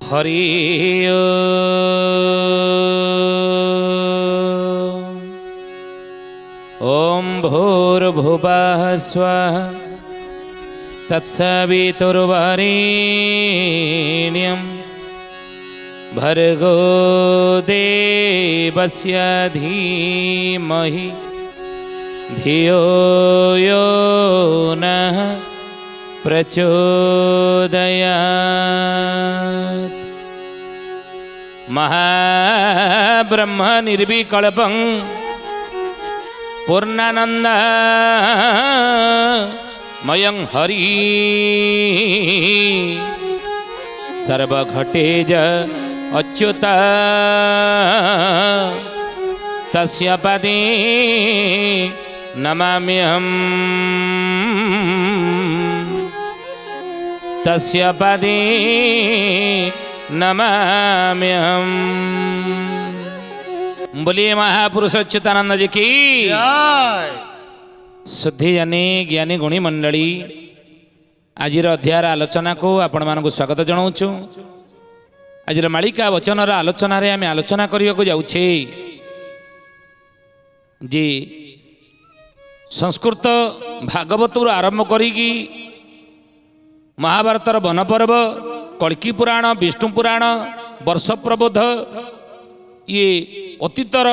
हरि ओम भूर्भुवः स्वः तत्सवितुर्वरेण्यं भर्गो देवस्य धीमहि धियो यो नः प्रचोदयात्। महाब्रह्म निर्विकल्पं पूर्णानंद मयं हरि सर्वघटेज अच्युत तस्य पदे नमाम्यहम् तस्य पदे नमाम्यहम्। बोलिए महापुरुष अच्युतानंद जी की जय। शुद्धि जानी ज्ञानी गुणी मंडली आज अध्याय आलोचना को आपण मानक स्वागत जनाऊँ। आज मालिका वचन आलोचन आम आलोचना करने को जाऊे जी संस्कृत भागवत आरंभ करी महाभारतर वन पर्व कल्की पुराण विष्णु पुराण वर्ष प्रबोध ये अतीतर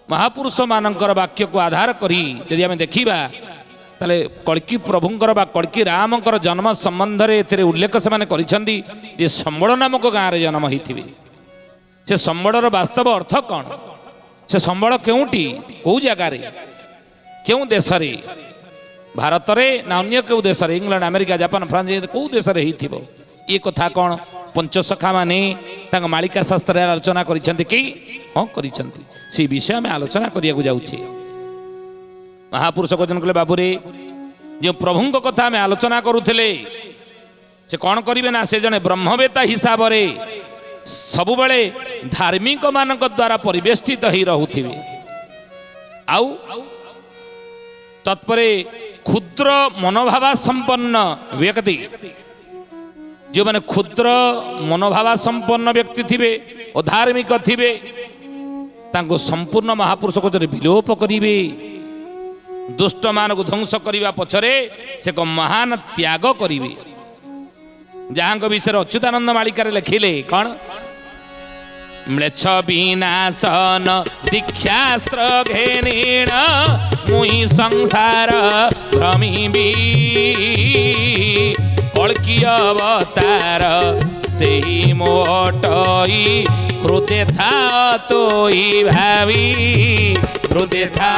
महापुरुष मानकर वाक्य को आधार करी यदि आम देखा ताले कल्की प्रभुंकर बा कल्की रामकर जन्म संबंध में एथिरे उल्लेख से संबल नामक गाँव में जन्म होते से संबलर वास्तव अर्थ कौन से संबल केउटी कौ जगार क्यों देश भारत में ना अन्य क्यों देश इंग्लैंड अमेरिका जापान फ्रांस कौ देश में ये कथा कौन पंचसखा माने मालिका शास्त्र आलोचना करिसेंती कि हाँ करिसेंती से विषय में आलोचना करिया जाऊे। महापुरुष कथन कले बाबूरे जो प्रभुंक कथा में आलोचना करुले से कौन करेंगे ना से जने ब्रह्मवेता हिसाब से सबुबले धार्मिक मानक द्वारा परिवेष्टित हो रहुथिबे आउ तत्परे क्षुद्र मनोभाव संपन्न व्यक्ति जो माने क्षुद्र मनोभाव संपन्न व्यक्ति थिबे अधार्मिक थिबे तांको संपूर्ण महापुरुष को विलोप करिवे दुष्ट मान को ध्वंस करने पछरे से एक महान त्याग करिवे जहाँ विषय अच्युतानंद मालिका लिखिले कौन म्लेच्छ विनाशन दीक्षास्त्र घेनेण मुहि संसार भ्रमिबी कल्की अवतार से ही मोटई हृदय था तो ही भावी हृदय था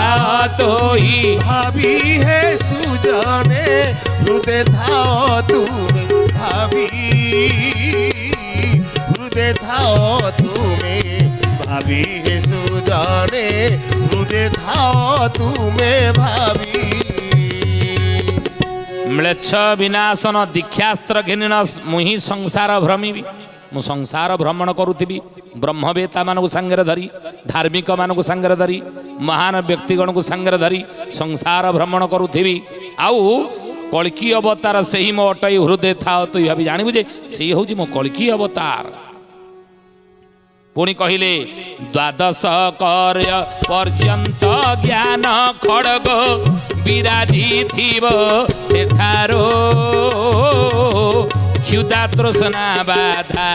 तो ही भाभी है सुजाने हृदय था तुम्हें भाभी हृदय था तुम्हें भाभी है सुजाने हृदय था तुम्हें भाभी। म्लेच्छ विनाशन दीक्षास्त्र घेनिण मुहि संसार भ्रमिबी मु संसार भ्रमण करुथि ब्रह्मवेता मानक सांगे धरी धार्मिक मानक सांगे धरी महान व्यक्तिगण को सांगे धरी संसार भ्रमण करुथि आउ कल्की अवतार से ही मो अटई हृदय था तो भावी जानबू जे से हूँ मो कल्की अवतार। पुणी कहले द्वादश कार्य पर्यंत ज्ञान खड़ग विराजी थिब सेठारो क्षुदा तृष्णा बाधा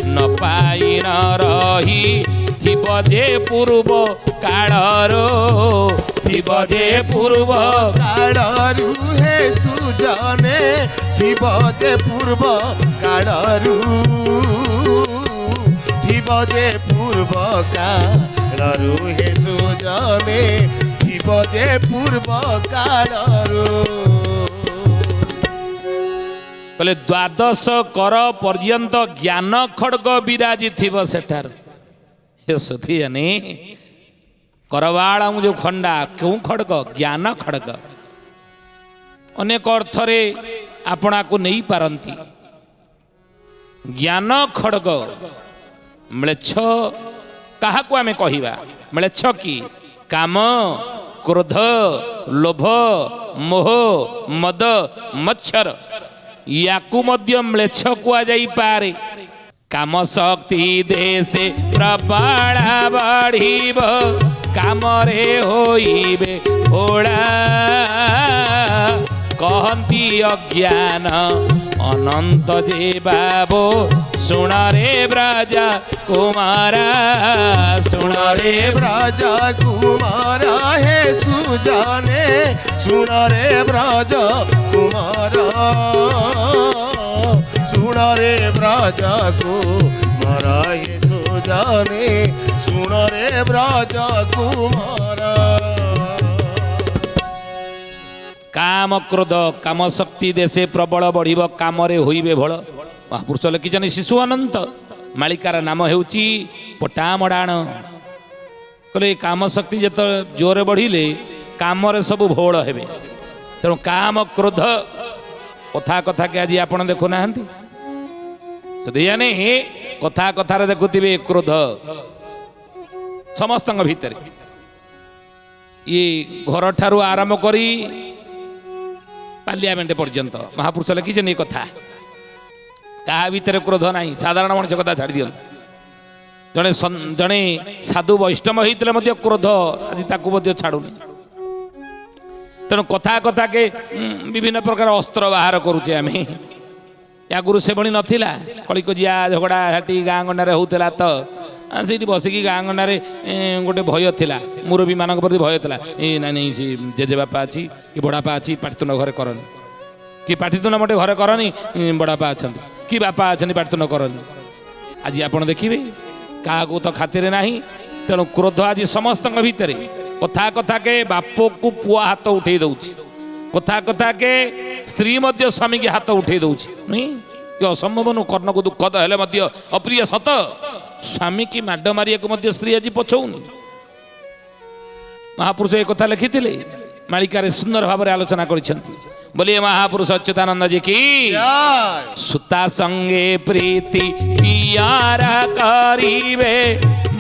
न पाई न रही थिब जे पूर्व काळरो थिब जे पूर्व काळरू हे सुजाने थिब जे पूर्व काळरू थिब जे पूर्व काळरू हे सुजाने थिब जे पूर्व काळरू। कहले द्वादश कर पर्यंत ज्ञान खड़ग विराजी थिब सेठार हे सुधी जानी करवाल जो खंडा क्यों खड़ग ज्ञान खड़ग अनेक अर्थरे आपना को नहीं पारंती ज्ञान खड़ग म्लेच्छ कहा को आमे कहिबा म्लेच्छ की काम क्रोध लोभ मोह मद मच्छर याकू मध्य म्लेच्छ कुआ जाई पारे काम शक्ति देशे प्रबल बढ़िब कामरे होइबे ओळा कहती अज्ञान अनंत जे बाबो सुण रे ब्रज कुमारा सुण रे ब्रज कुमार हे सुजाने सुन रे ब्रज कुमार सुन रे ब्रज कुमार हे सुजाने सुन रे ब्रज कुमार काम क्रोध काम शक्ति देशे प्रबल बढ़िब कामरे होइबे भल महापुरुष लिखिछन शिशु अनंत मालिकार नाम हेउची पटामडाण कहले काम शक्ति जत जोरे बढ़िले कामरे सब भोल हेबे तेणु काम क्रोध कथा कथा के आज आपण देखु नाहंती तो देयाने कथा कथार देखुथिबे क्रोध समस्तଙ୍କ भितरे ये घर ठारू आरंभ करी पार्लियामेंट पर्यंत महापुरुष लिखिछन ये कथा क्या भितर क्रोध नहीं साधारण मनुष्य कथा छाड़ दियो जड़े जड़े साधु वैष्णव होते क्रोध आज छाड़ुनी तेणु कथा कथा के विभिन्न प्रकार अस्त्र बाहर करुचे आम आगुरी से भली नाला कलिकजिया झगड़ा झाटी गाँ गंडारे होता तो से बसिकी गाँ गंडारे गोटे भय था मुरबी मान प्रति भय था ना नहीं सी जेजेबापा अच्छी कि बड़ापा अच्छी पाटितुंड घरे करनी कि पाटितुंड मोटे घरे करनी बड़ापा अच्छा कि बापा अच्छा पाटितुंड करनी आज आप देखिए क्या तो खातिर ना तेणु क्रोध आज समस्त भितर कथा कथा के बाप को पुआ हाथ उठे दौची कथा कथा के स्त्री मध्य स्वामी की हाथ उठे दौची नहीं ये असंभव नु कर्ण को दुख तो हेले मध्य अप्रिय सत स्वामी की माड मारिया को मध्य स्त्री आज पछौनी महापुरुष एक कथा लिखिथिले मालिकार सुंदर भाव आलोचना करिसेंती बोलिए महापुरुष अच्युतानंद जी की सुता संगे प्रीति पियारा करिबे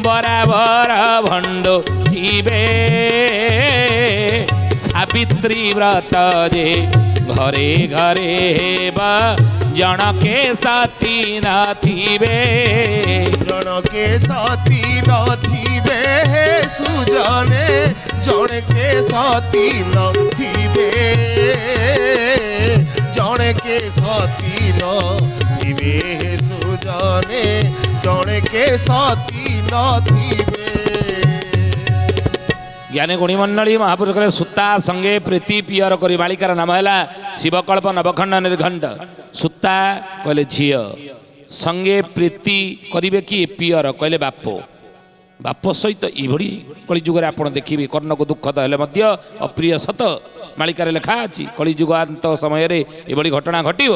बराबर भंड जीवे सावित्री व्रत जे घरे घरे हेबा जनके साथी नथिबे जनके साथी नथिबे हे सुजाने जनके साथी नथिबे जनके साथी नथिबे हे सुजाने जनके साथी नथिबे ज्ञानी गुणी मंडली महापुरुष कहले सुता संगे प्रीति पियर करी बालिकार नाम है शिवकल्प नवखंड निर्घंट सुता कहले झील संगे प्रीति करिवे कि पियर कहले बाप बाप सहित यही कलिजुग आप देखिए कर्ण को दुख तो हेले मध्य अप्रिय सत मालिकार लेखा अच्छी कलिजुगांत समय ये घटना घटव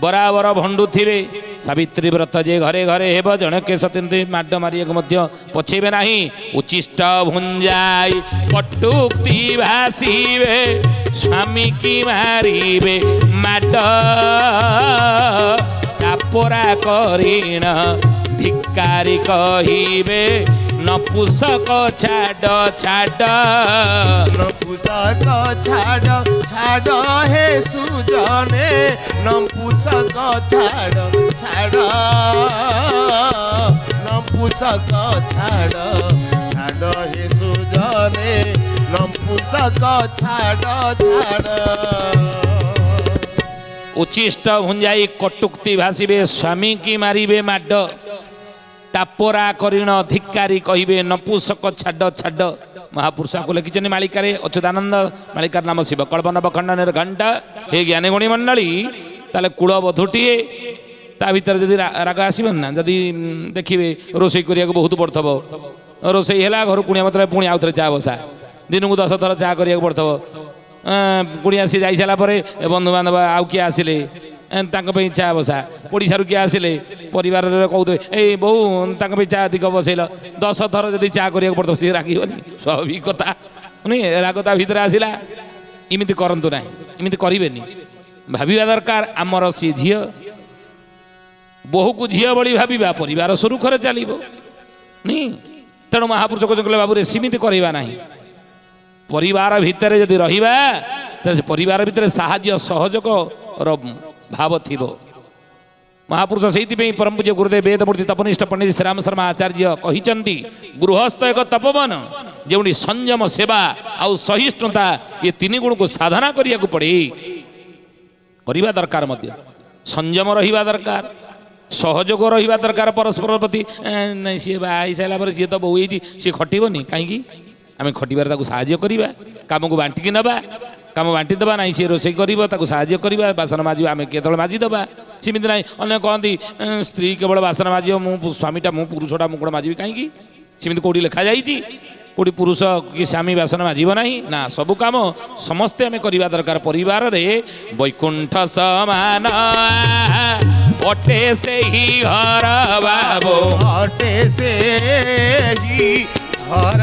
बराबर भंडु थे सावित्री व्रत जे घरे घरे हेब जनके सती माड मारिया पछेबे नहीं उचिष्ट भुंजाई कटुक्ति भाषिबे स्वामी की मारिबे माड टापोरा करीण धिक्कारी कहिबे नपुसक छाड़ छाड़ नपुसक छाड़ छाड़ हे सुजाने नपुसक छाड़ छाड़ नपुसक छाड़ छाड़ हे सुजाने नपुसक छाड़ छाड़ उचिष्ट भुंजाई कटुक्ति भाषिबे स्वामी की मारिबे माड टापोरा करीण धिक्कारी कहिबे नपुसक छाड़ छाड़ महापुरुष को लिखिछन मालिकार अच्युतानंद मालिकार नाम शिवकल्प नवखंड निर्घंट हे ज्ञानी गुणी मंडली ताले कूलबधूटीए ता भीतर जदि राग आसबन ना जदि देखिए रोषे करिया बहुत पड़थब रोषे है घर कुणिया मतलब पुणी आउ थे चा बसा दिन को 10 थर चा करिया पड़थब कुणिया सी जाई सारा परे बंधु बांधव आउ किए आसिले चा बसा ओडारू किए आसिले परिवार कहते ए बहु चा अधिक बसैल 10 थर जदि चा करिया पड़थब सी रागीबनी स्वाभाविक कथा नहीं रागता भितर आसला इमिति करंतु ना इमिति करेनि भाविबा दरकार आमर सी झील बहु को झील भली भाविबा परिवार सुरुखरे चलिबो नहीं तेणु महापुरुष कहले बाबू रे सीमित करवा ना परिवार भितर जदि रहिबा तो परिवार भितर साहाय्य सहयोग भाव थिबो महापुरुष से परम पूज्य गुरुदेव वेदमूर्ति तपनिष्ठ पंडित श्रीराम शर्मा आचार्य कहते गृहस्थ एक तपोवन जो संयम सेवा आउ सहिष्णुता ये तीन गुण को साधना करिया को पड़े करवा दरकार संयम रहिबा दरकार सहयोग रहिबा दरकार परस्पर प्रति नहीं सी बाई सारा पर सी तो बहु सी खटबनी कहीं आम खटार साहाय्य करवा कम को बांटिकी नवा कम बांटी देवा ना सी रोषे कर साहाय्य करवा बासन माजिबा आम केतल माजिदेवा सेमती ना अने कहती स्त्री केवल बासन माजिब मु स्वामीटा मु पुरुषटा मु कौन माजिबी कहीं सेमती कौटी लिखा जाइए कोटी पुरुष कि स्वामी बासन माजिब ना सबु काम समस्ते आम करवा दरकार परिवार रे वैकुंठ समान अटे से ही घर बाबो अटे से ही घर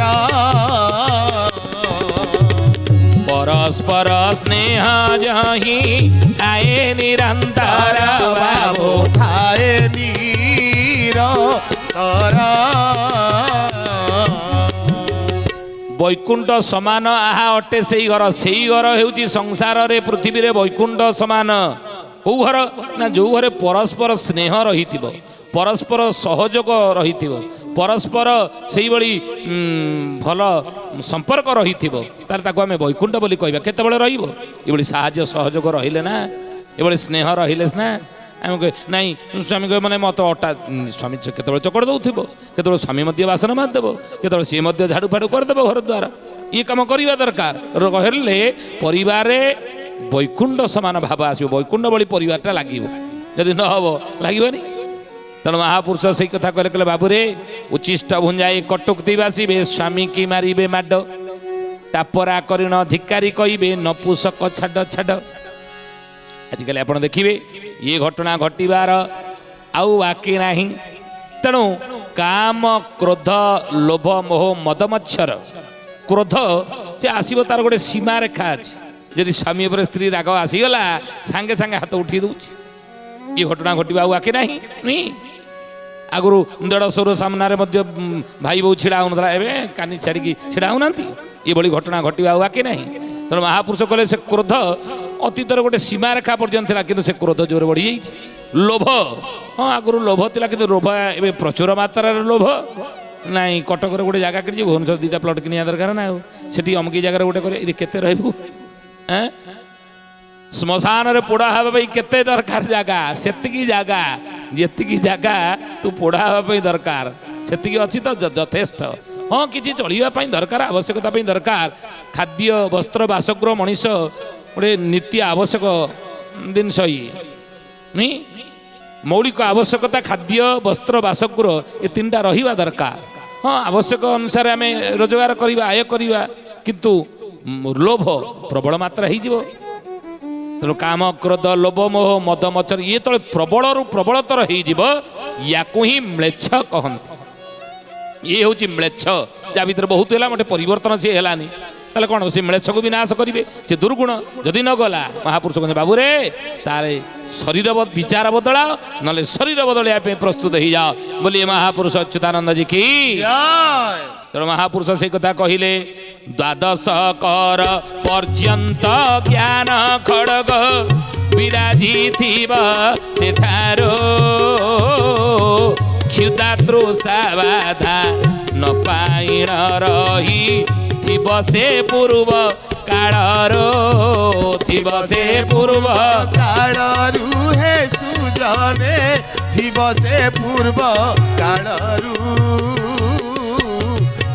परस्पर स्नेह जही आए निरंतर बाबो थाए निरंतर वैकुंठ समान आहा अटे से घर हेउची संसार रे पृथ्वी रे वैकुंठ समान कौ घर ना जो घरे परस्पर स्नेह रही परस्पर सहयोग रही परस्पर से भल संपर्क रही आम वैकुंठ बोली कहवा केत रही साहाय्य सहयोग रहिले ना ये स्नेह रहिले ना आम नाई स्वामी कह मैंने मत अटा स्वामी केत चकड़ दौब केत स्वामी बासन मारिदेव केत सी झाड़ू फाड़ू करदेव घर द्वार ये कम करवा दरकार कहले परिवार वैकुंठ समान भाव आसो वैकुंठ भली परिवारटा लगे जदि न हम लगे तेणु महापुरुष से कथा कहले बाबूरे उचिष्ट भुंजाए कटुक्ति बासीबे स्वामी की मारिबे माड टापरा करिण धिकारी कहिबे नपुसक छाड़ छाड़ आजिकल आप देखिए ये घटना घटवार आउ बाकी नाही तेणु काम क्रोध लोभ मोह मदमच्छर क्रोध से आसब तार गोटे सीमा रेखा अच्छी यदि स्वामी पर स्त्री राग आसीगला सांगे सांगे हाथ उठी दूची ये घटना घटवा बाकी नहीं आगु देढ़शुर सामने भाई बो छिड़ा होना एवं कानी छाड़ी छिड़ा होना ये भली घटना घटवा बाकी नहीं तेणु महापुरुष कहले से क्रोध अतीतर गोटे सीमा रेखा पर्यंत था कि से क्रोध जोर बढ़ी जाइए लोभ हाँ आगु लोभ था कि लोभ ए प्रचुर मात्रा लोभ नाई कटक गोटे जगह कि भुवनेश्वर दुटा प्लट किनिया दरकार ना से अमकी जगार गोटे केते रहबू श्मशान रे पोड़ा हवा भाई केते दरकार जगह सेतिकी जगह जेतिकी जगह तू पोड़ा हवा दरकार सेतिकी अच्छी तो यथेष्ट हाँ किसी चलवाई दरकार आवश्यकता दरकार खाद्य वस्त्र बासगृह मनीष गोटे नित्य आवश्यक जिनस नहीं मौलिक आवश्यकता खाद्य वस्त्र बासगृह ये तीन टा रहिबा दरकार हाँ आवश्यक अनुसार आम रोजगार करवा आय करवा किंतु लोभ प्रबल मात्रा हो तेणु काम क्रोध लोभ मोह मद मच्छर ये तले प्रबल रु प्रबलतर हो ही म्लेच्छ कहते ये हूँ म्लेच्छ जा भर बहुत है मोटे परिवर्तन सी है ताले कौन से म्लेच्छ को विनाश करेंगे से दुर्गुण जदि न गला महापुरुष कहते बाबू रे ताले शरीर विचार बदला ना शरीर बदलिया प्रस्तुत हो जाओ बोलिए महापुरुष अच्युतानंद जी की तेणु महापुरुष से कथा कहले द्वादश कर पर्यंत ज्ञान खड़ग विराजी थिबा सेठारो क्षुदा तृषा बाधा न पाइण रही थिब से पूर्व काळरो थिब से पूर्व काळरू हे सुजने थिब से पूर्व काळरू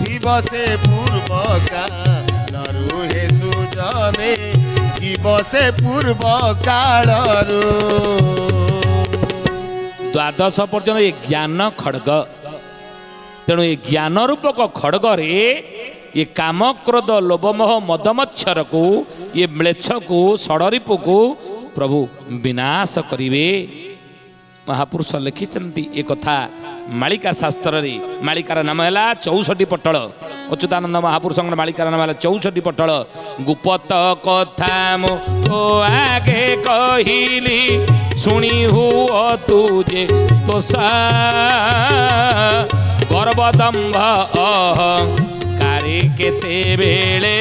थिब से पूर्व काळरू हे सुजने थिब से पूर्व काळरू द्वादश पर्यंत ये ज्ञान खड़ग तेणु ये ज्ञान रूपक खड़ग रे ये काम क्रोध लोभमोह मदमच्छर को ये म्लेच्छ को षड़रिपु को प्रभु विनाश करिवे महापुरुष लिखिचंती एक कथा मालिका शास्त्र रे मालिकार नाम है 64 पटल अच्युतानंद महापुरुष मालिकार नाम है 64 पटल गुप्त कथा मो तो आगे कहिली सुनी हुओ तुझे तो सा गर्वदंभ अहंकारी केते बेले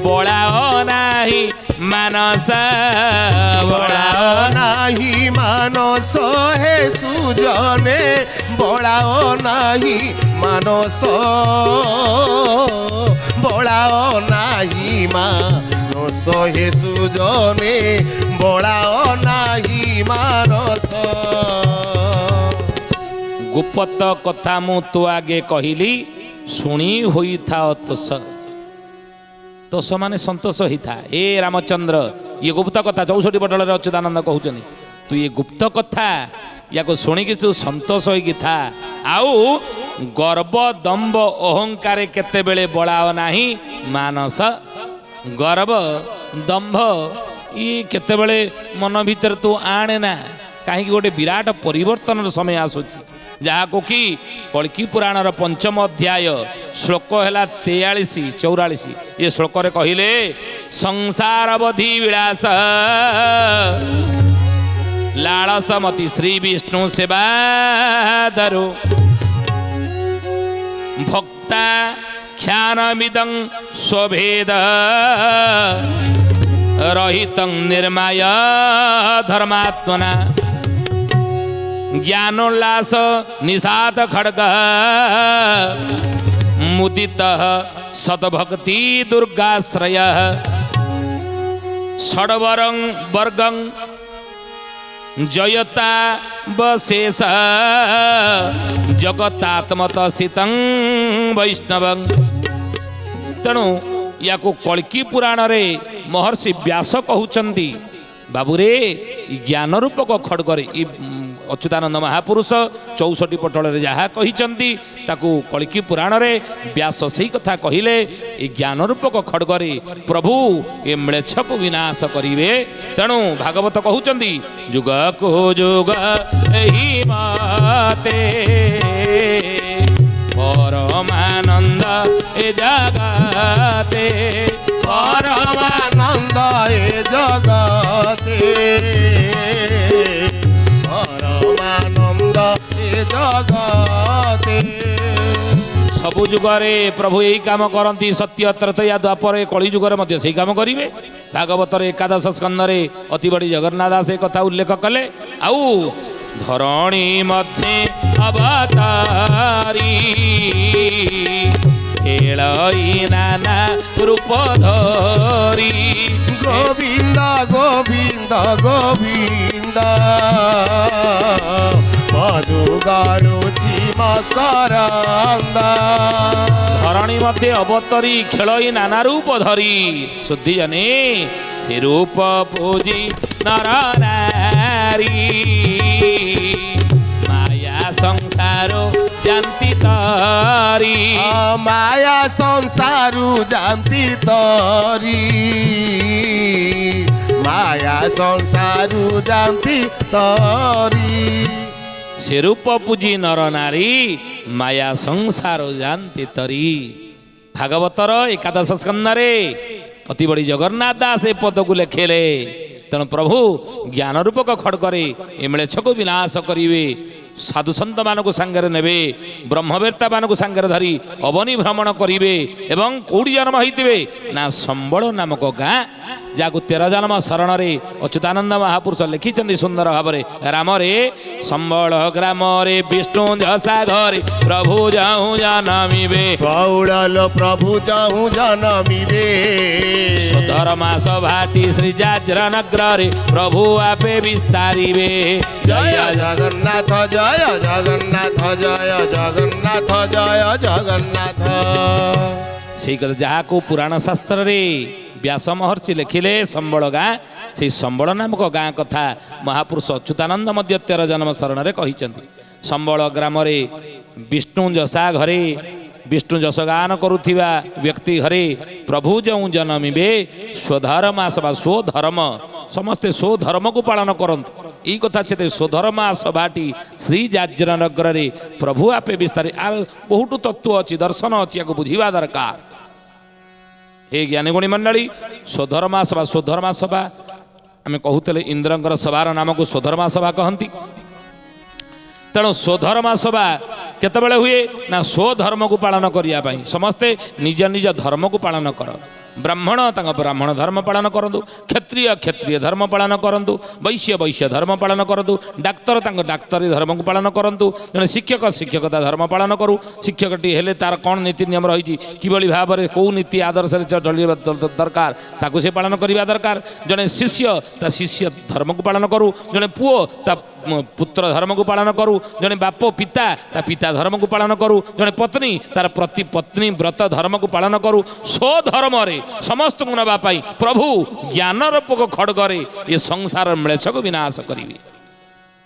बड़ाओ नाही मानस बड़ाओ ନାହିଁ ମାନସ ହେ ସୁଜନେ ବଳାଅ ନାହିଁ ମାନସ ବଳାଅ ନାହିଁ ମାନସ ହେ ସୁଜନେ ବଳାଅ ନାହିଁ ମାନସ। ଗୁପ୍ତ କଥା ମୁଁ ତୁ ଆଗେ କହିଲି ଶୁଣି ହୋଇଥାଅ ତୋଷ। ତୋଷ ମାନେ ସନ୍ତୋଷ ହେଇଥା। ଏ ରାମଚନ୍ଦ୍ର ଇଏ ଗୁପ୍ତ କଥା 64 ପଟଳରେ ଅଚ୍ୟୁତାନନ୍ଦ କହୁଛନ୍ତି ତୁ ଇଏ ଗୁପ୍ତ କଥା ୟାକୁ ଶୁଣିକି ତୁ ସନ୍ତୋଷ ହୋଇକି ଥା। ଆଉ ଗର୍ବ ଦମ୍ଭ ଅହଙ୍କାର କେତେବେଳେ ବଳାଅ ନାହିଁ ମାନସ। ଗର୍ବ ଦମ୍ଭ ଇଏ କେତେବେଳେ ମନ ଭିତରେ ତୁ ଆଣେ ନା। କାହିଁକି ଗୋଟେ ବିରାଟ ପରିବର୍ତ୍ତନର ସମୟ ଆସୁଛି ଯାହାକୁ କି କଳ୍କି ପୁରାଣର 5ମ ଅଧ୍ୟାୟ ଶ୍ଲୋକ ହେଲା 43-44। ଏ ଶ୍ଲୋକରେ କହିଲେ ସଂସାର ବଧି ବିଳାସ ଲାଳସମତି ଶ୍ରୀ ବିଷ୍ଣୁ ସେବା ଧରୁ ଭକ୍ତା ଖ୍ୟାନମିଦଂ ସ୍ୱଭେଦ ରହିତଂ ନିର୍ମାୟ ଧର୍ମାତ୍ମନା ज्ञानोल्लास निषाद खड्ग मुदित सद्भक्ति दुर्गाश्रय षड्वरं वर्गं जयता बशेष जगतात्मत स्थितं वैष्णवं। तेणु याकू कल्की पुराण रे महर्षि व्यास कहउचंदी बाबूरे ज्ञान रूपक खड्गरे अच्युतानंद महापुरुष 64 पटल जहाँ कही ताकू कल्की पुराण रे व्यास सही कथा कहले ए ज्ञान रूपक खड्गरे प्रभु ए म्लेच्छ को विनाश करिवे। तेणु भागवत कहउचंदी जुग को जुग एही माते परमानंद ए जगते परमानंद ए जगते परमानंद ए जगते। सबु जुगरे प्रभु यही काम करती सत्य त्रैतया द्वापर कली जुगरे मध्य सही काम करिवे। भागवतर एकादश स्कंदरे अति बड़ी जगन्नाथ दास एक कथा उल्लेख कले। आउ धरणी मध्य अवतारी खेलई नाना रूप धरी गोविंद गोविंद गोविंद मधुगाड़ुची मकरंद। धरणी मध्य अवतरी खेलई नाना रूप धरी शुद्धि जने से रूप पूजी नर नारी माया संसारो जानती तारी माया संसारू जानती तारी माया संसारू जानती तारी। से रूप पूजी नर नारी माया संसार जानती तरी। भागवतर एकादश स्कंदरे अति बड़ी जगन्नाथ दास ए पद को लेखेले। तेणु प्रभु ज्ञान रूपक खड्गरे ए म्लेच्छ को विनाश करिवे। साधु सन्त मानक सांगरे नेबे ब्रह्मवेत्ता मानक सांगरे धरी अवनी भ्रमण करिवे। एवं कोड़ी जन्म होइतिबे ना संबल नामक गाँ जाकू 13 जन्म शरण रे अच्युतानंद महापुरुष लिखिचंदी सुंदर भावरे राम रे संबल ग्राम रे विष्णु जसा घरे प्रभु जाहु जनमिबे गौड़ल प्रभु जाहु जनमिबे सुधर्मा सभाटी श्री जाज्र नगर रे प्रभु आपे विस्तारिबे। जय जगन्नाथ जय जगन्नाथ जय जगन्नाथ जय जगन्नाथ। से जहाँ को पुराण शास्त्र रे व्यास महर्षि लिखिले संबल गाँ से संबल नामक गाँ कथा महापुरुष अच्युतानंद मध्य 13 जन्म शरण रे कहिचंती। संबल ग्राम रे विष्णु जसा घरे विष्णु जसगान करुथिबा व्यक्ति घरे प्रभु जो जनमिबे स्वधर्मा सभा स्वधर्म समस्ते स्वधर्म को पालन करंतु। यही कथा चेते स्वधर्मा सभाटी श्री जाज्र नगर रे प्रभु आपे विस्तार आ बहुत तत्व अच्छी दर्शन अच्छी या बुझा दरकार। हे ज्ञानीगुणी मंडली स्वधर्मा सभा आम कहते इंद्रंकर सभार नाम को स्वधर्मा सभा कहती। तेणु स्वधर्मा सभा केतबेले हुए ना स्वधर्म को पालन करने समस्ते निज निज धर्म को पालन कर। ବ୍ରାହ୍ମଣ ତାଙ୍କ ବ୍ରାହ୍ମଣ ଧର୍ମ ପାଳନ କରନ୍ତୁ, କ୍ଷତ୍ରିୟ କ୍ଷତ୍ରିୟ ଧର୍ମ ପାଳନ କରନ୍ତୁ, ବୈଶ୍ୟ ବୈଶ୍ୟ ଧର୍ମ ପାଳନ କରନ୍ତୁ, ଡାକ୍ତର ତାଙ୍କ ଡାକ୍ତରୀ ଧର୍ମକୁ ପାଳନ କରନ୍ତୁ, ଜଣେ ଶିକ୍ଷକ ଶିକ୍ଷକତା ଧର୍ମ ପାଳନ କରୁ। ଶିକ୍ଷକଟି ହେଲେ ତାର କ'ଣ ନୀତି ନିୟମ ରହିଛି, କିଭଳି ଭାବରେ କେଉଁ ନୀତି ଆଦର୍ଶରେ ଚଳିବା ଦରକାର ତାକୁ ସେ ପାଳନ କରିବା ଦରକାର। ଜଣେ ଶିଷ୍ୟ ତା ଶିଷ୍ୟ ଧର୍ମକୁ ପାଳନ କରୁ, ଜଣେ ପୁଅ ତା ପୁତ୍ର ଧର୍ମକୁ ପାଳନ କରୁ, ଜଣେ ବାପ ପିତା ତା ପିତା ଧର୍ମକୁ ପାଳନ କରୁ, ଜଣେ ପତ୍ନୀ ତାର ପ୍ରତି ପତ୍ନୀ ବ୍ରତ ଧର୍ମକୁ ପାଳନ କରୁ। ସ୍ୱଧର୍ମରେ ସମସ୍ତଙ୍କୁ ନେବା ପାଇଁ ପ୍ରଭୁ ଜ୍ଞାନର ପୋକ ଖଡ଼ଗରେ ଏ ସଂସାର ମ୍ଲେଚ୍ଛକୁ ବିନାଶ କରିବେ।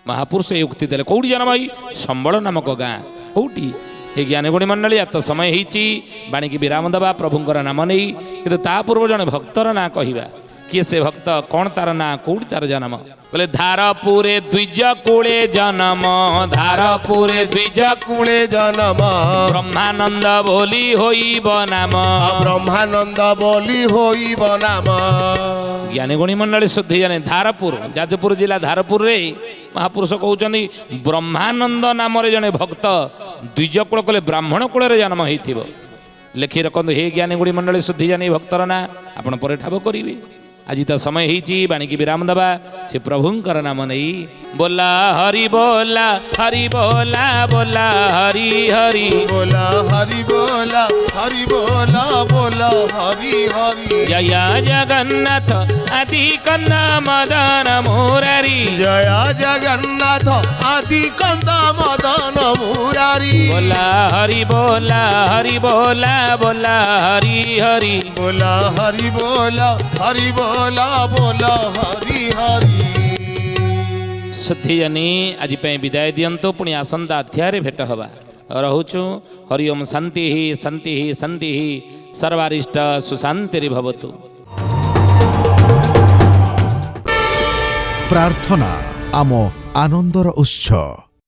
ମହାପୁରୁଷ ଏ ଉକ୍ତି ଦେଲେ। କେଉଁଠି ଜନ୍ମ ହୋଇ? ସମ୍ବଳ ନାମକ ଗାଁ। କେଉଁଠି? ଏ ଜ୍ଞାନଗୁଣୀ ମଣ୍ଡଳୀ ଏତ ସମୟ ହେଇଛି ବାଣୀକି ବିରାମ ଦେବା ପ୍ରଭୁଙ୍କର ନାମ ନେଇ। କିନ୍ତୁ ତା ପୂର୍ବ ଜଣେ ଭକ୍ତର ନାଁ କହିବା। କିଏ ସେ ଭକ୍ତ? କ'ଣ ତାର ନାଁ? କେଉଁଠି ତାର ଜନ୍ମ? ବୋଲେ ଧାରପୁରେ ଦ୍ୱିଜ କୂଳେ ଜନ୍ମ, ଧାରପୁରେ ଦ୍ୱିଜ କୂଳେ ଜନମ ବ୍ରହ୍ମାନନ୍ଦ ବୋଲି ହୋଇବ ନାମ, ବ୍ରହ୍ମାନନ୍ଦ ବୋଲି ହୋଇବ ନାମ। ଜ୍ଞାନଗୁଣୀ ମଣ୍ଡଳୀ ଶୁଦ୍ଧି ଜାନେ। ଧାରପୁର ଯାଜପୁର ଜିଲ୍ଲା ଧାରପୁରରେ ମହାପୁରୁଷ କହୁଛନ୍ତି ବ୍ରହ୍ମାନନ୍ଦ ନାମରେ ଜଣେ ଭକ୍ତ ଦ୍ୱିଜ କୂଳ କଲେ ବ୍ରାହ୍ମଣ କୂଳରେ ଜନ୍ମ ହେଇଥିବ। ଲେଖି ରଖନ୍ତୁ। ହେ ଜ୍ଞାନଗୁଣୀ ମଣ୍ଡଳୀ ଶୁଦ୍ଧି ଜାନେ ଭକ୍ତର ନାଁ ଆପଣ ପରେ ଠାବ କରିବେ। ଆଜି ତ ସମୟ ହେଇଛି ବାଣୀକି ବିରାମ ଦେବା। ସେ ପ୍ରଭୁଙ୍କର ନାମ ନେଇ ବୋଲା ହରି ବୋଲା ହରି ବୋଲା ବୋଲା ହରି ହରି ବୋଲା ହରି ବୋଲା ହରି ବୋଲା ବୋଲା ହରି ହରି। ଜୟ ଜଗନ୍ନାଥ ଆଦି କନ୍ଦ ମଦନ ମୁରାରୀ, ଜୟ ଜଗନ୍ନାଥ ଆଦି କନ୍ଦ ମଦନ ମୁରାରୀ। ବୋଲା ହରି ବୋଲା ହରି ବୋଲା ବୋଲା ହରି ହରି। ବୋଲା ହରି ବୋଲା ହରି ବୋଲା ବୋଲା ହରି ହରି। ଶୁଦ୍ଧିଜନୀ ଆଜି ପାଇଁ ବିଦାୟ ଦିଅନ୍ତୁ। ପୁଣି ଆସନ୍ତା ଅଧ୍ୟାୟରେ ଭେଟ ହେବା। ରହୁଛୁ। ହରି ଓମ୍ ଶାନ୍ତି ଶାନ୍ତି ଶାନ୍ତି ସର୍ବାରିଷ୍ଟ ସୁଶାନ୍ତିରେ ଭବତୁ। ପ୍ରାର୍ଥନା ଆମ ଆନନ୍ଦର ଉତ୍ସ।